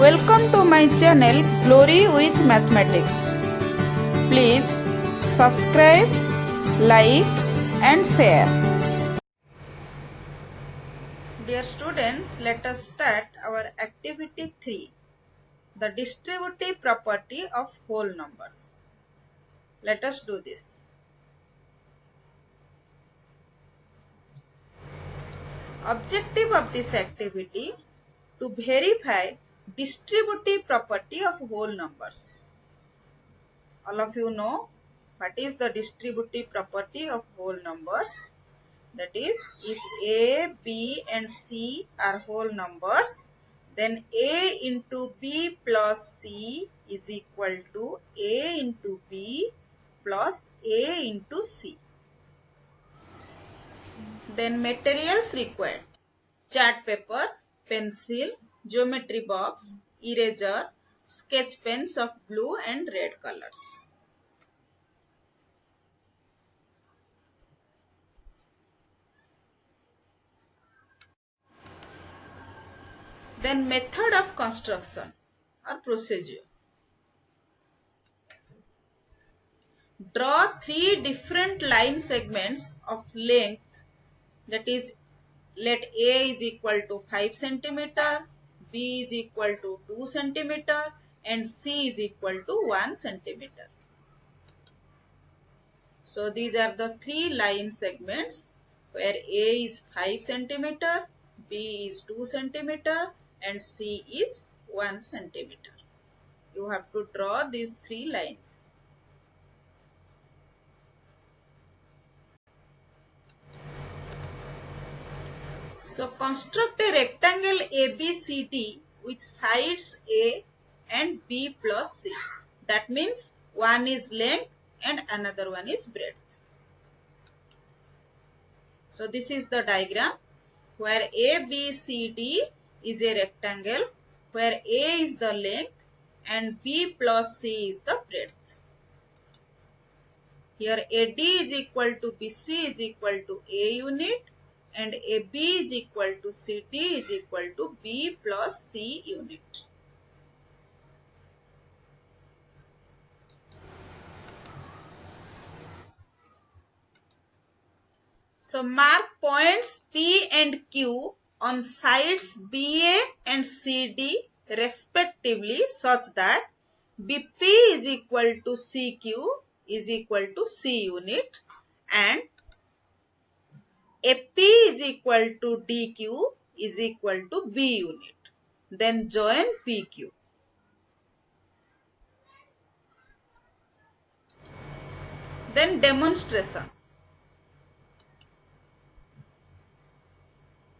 Welcome to my channel Glory with Mathematics. Please subscribe, like and share. Dear students, let us start our activity 3, the distributive property of whole numbers. Let us do this. Objective of this activity to verify distributive property of whole numbers. All of you know what is the distributive property of whole numbers. That is, if A, B and C are whole numbers, then A into B plus C is equal to A into B plus A into C. Then materials required: chart paper, pencil, geometry box, eraser, sketch pens of blue and red colors. Then method of construction or procedure. Draw three different line segments of length, that is, let A is equal to 5 centimeter, B is equal to 2 centimeter and C is equal to 1 centimeter. So these are the three line segments where A is 5 centimeter, B is 2 centimeter and C is 1 centimeter. You have to draw these three lines. So construct a rectangle ABCD with sides A and B plus C. That means one is length and another one is breadth. So this is the diagram where ABCD is a rectangle where A is the length and B plus C is the breadth. Here AD is equal to BC is equal to A unit and AB is equal to CD is equal to B plus C unit. So mark points P and Q on sides BA and CD respectively such that BP is equal to CQ is equal to C unit and AP is equal to DQ is equal to B unit. Then join PQ. Then demonstration.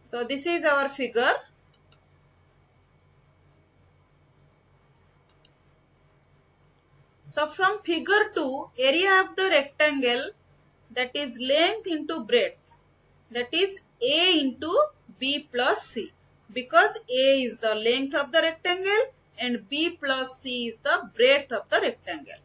So this is our figure. So from figure 2, area of the rectangle, that is length into breadth, that is A into B plus C, because A is the length of the rectangle and B plus C is the breadth of the rectangle.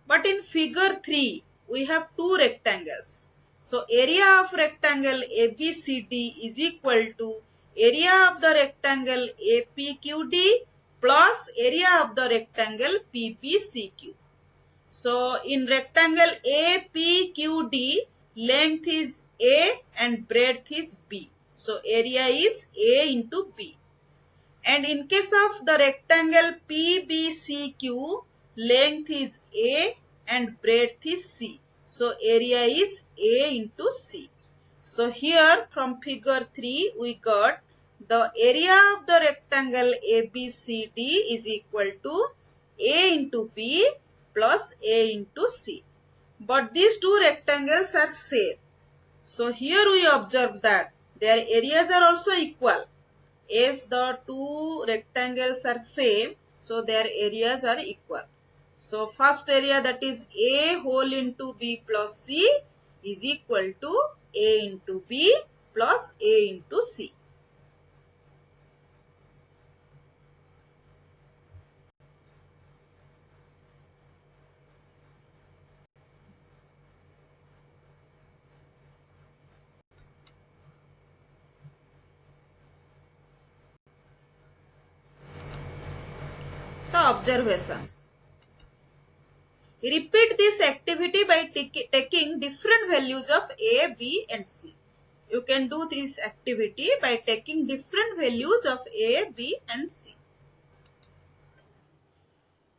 But in figure 3, we have two rectangles. So area of rectangle ABCD is equal to area of the rectangle APQD plus area of the rectangle PBCQ. So in rectangle APQD, length is A and breadth is B. So area is A into B. And in case of the rectangle PBCQ, length is A and breadth is C. So area is A into C. So here from figure 3 we got the area of the rectangle ABCD is equal to A into B plus A into C. But these two rectangles are same. So here we observe that their areas are also equal. As the two rectangles are same, so their areas are equal. So first area, that is A whole into B plus C is equal to A into B plus A into C. So observation. Repeat this activity by taking different values of A, B and C. You can do this activity by taking different values of A, B and C.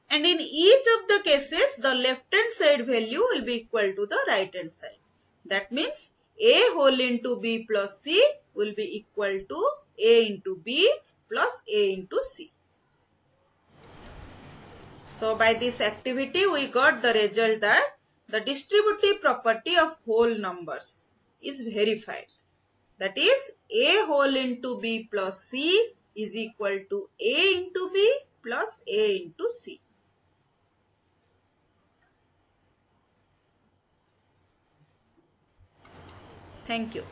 And in each of the cases, the left hand side value will be equal to the right hand side. That means A whole into B plus C will be equal to A into B plus A into C. So by this activity, we got the result that the distributive property of whole numbers is verified. That is, A whole into B plus C is equal to A into B plus A into C. Thank you.